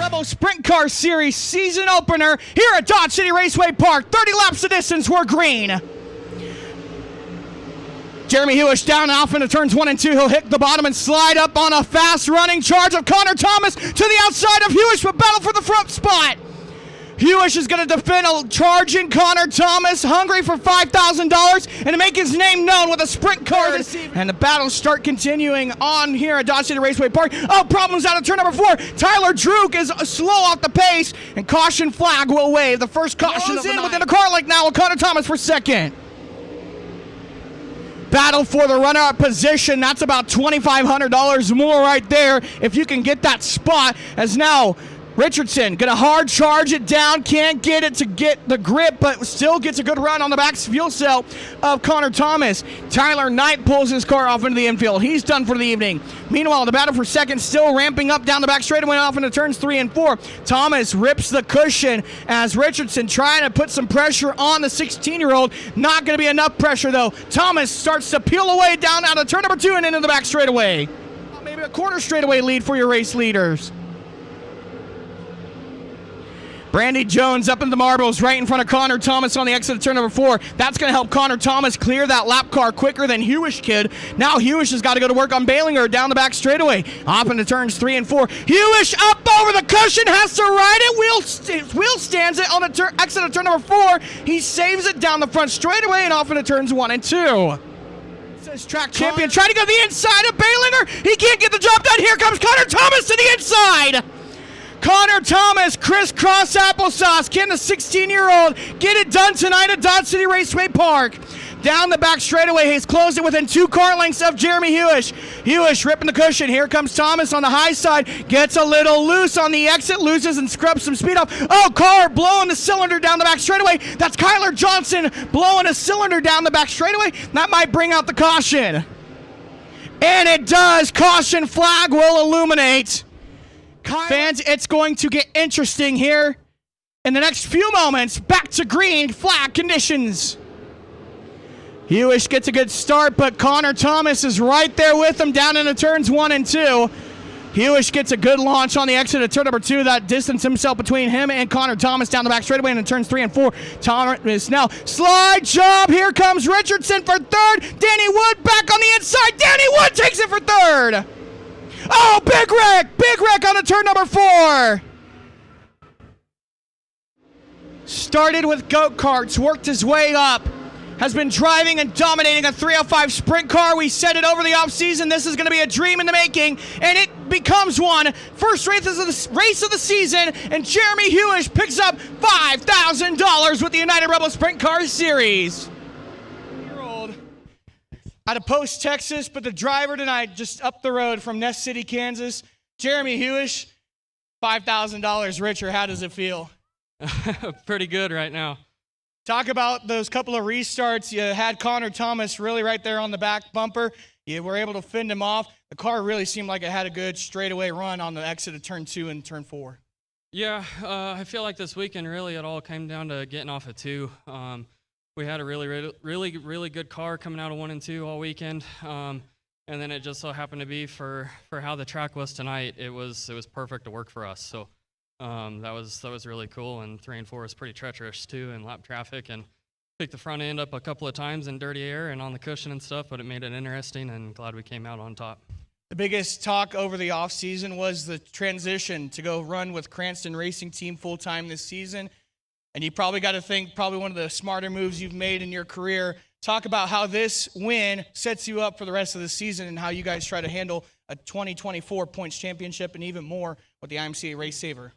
Rebel Sprint Car Series season opener here at Dodge City Raceway Park. 30 laps of distance were green. Jeremy Hewish down off into turns 1 and 2. He'll hit the bottom and slide up on a fast-running charge of Connor Thomas to the outside of Hewish, but battle for the front spot. Hewish is going to defend a charging Connor Thomas, hungry for $5,000 and to make his name known with a sprint car this evening. And the battles start continuing on here at Dodge City Raceway Park. Oh, problems out of turn number 4. Tyler Druk is slow off the pace, and caution flag will wave. The first caution of the night. Within a car like now with Connor Thomas for second. Battle for the runner-up position. That's about $2,500 more right there if you can get that spot, as now Richardson gonna hard charge it down, can't get it to get the grip, but still gets a good run on the back fuel cell of Connor Thomas. Tyler Knight pulls his car off into the infield. He's done for the evening. Meanwhile, the battle for second still ramping up down the back straightaway off into turns 3 and 4. Thomas rips the cushion as Richardson trying to put some pressure on the 16-year-old. Not gonna be enough pressure though. Thomas starts to peel away down out of turn number 2 and into the back straightaway. Maybe a quarter straightaway lead for your race leaders. Brandy Jones up in the marbles right in front of Connor Thomas on the exit of turn number 4. That's going to help Connor Thomas clear that lap car quicker than Hewish kid. Now Hewish has got to go to work on bailing her down the back straightaway. Off into turns 3 and 4. Hewish up over the cushion, has to ride it. Wheel stands it on the exit of turn number 4. He saves it down the front straightaway and off into turns 1 and 2. Says track champion trying to go to the inside of Bailinger. He can't get the job done. Here comes Connor Thomas to the inside. Connor Thomas, crisscross applesauce. Can the 16-year-old get it done tonight at Dodge City Raceway Park? Down the back straightaway, he's closed it within 2 car lengths of Jeremy Hewish. Hewish ripping the cushion. Here comes Thomas on the high side. Gets a little loose on the exit, loses and scrubs some speed off. Oh, car blowing the cylinder down the back straightaway. That's Kyler Johnson blowing a cylinder down the back straightaway. That might bring out the caution. And it does. Caution flag will illuminate. Fans, it's going to get interesting here in the next few moments. Back to green flag conditions. Hewish gets a good start, but Connor Thomas is right there with him down into turns 1 and 2. Hewish gets a good launch on the exit of turn number 2. That distance himself between him and Connor Thomas down the back straightaway and in turns 3 and 4. Thomas now slide job. Here comes Richardson for third. Danny Wood back on the inside. Danny Wood takes it for third. Oh, big wreck on the turn number 4. Started with go-karts, worked his way up. Has been driving and dominating a 305 sprint car. We said it over the offseason. This is going to be a dream in the making, and it becomes one. First race of the season, and Jeremy Hewish picks up $5,000 with the United Rebel Sprint Car Series. Out of Post, Texas, but the driver tonight just up the road from Nest City, Kansas. Jeremy Hewish, $5,000 richer. How does it feel? Pretty good right now. Talk about those couple of restarts. You had Connor Thomas really right there on the back bumper. You were able to fend him off. The car really seemed like it had a good straightaway run on the exit of turn 2 and turn 4. Yeah, I feel like this weekend really it all came down to getting off at 2. We had a really good car coming out of 1 and 2 all weekend, and then it just so happened to be for how the track was tonight. It was perfect to work for us. So that was really cool. And 3 and 4 was pretty treacherous too in lap traffic, and picked the front end up a couple of times in dirty air and on the cushion and stuff. But it made it interesting, and glad we came out on top. The biggest talk over the off season was the transition to go run with Cranston Racing Team full time this season. And you probably got to think probably one of the smarter moves you've made in your career. Talk about how this win sets you up for the rest of the season and how you guys try to handle a 2024 points championship and even more with the IMCA Race Saver.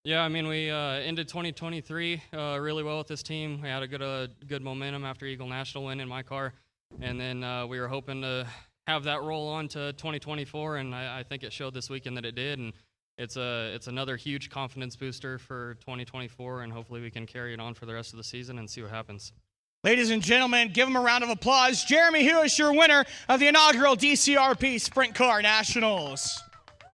Yeah, I mean, we ended 2023 really well with this team. We had a good momentum after Eagle National win in my car. And then we were hoping to have that roll on to 2024, and I think it showed this weekend that it did. And it's another huge confidence booster for 2024, and hopefully we can carry it on for the rest of the season and see what happens. Ladies and gentlemen, give him a round of applause. Jeremy Hewish, your winner of the inaugural DCRP Sprint Car Nationals.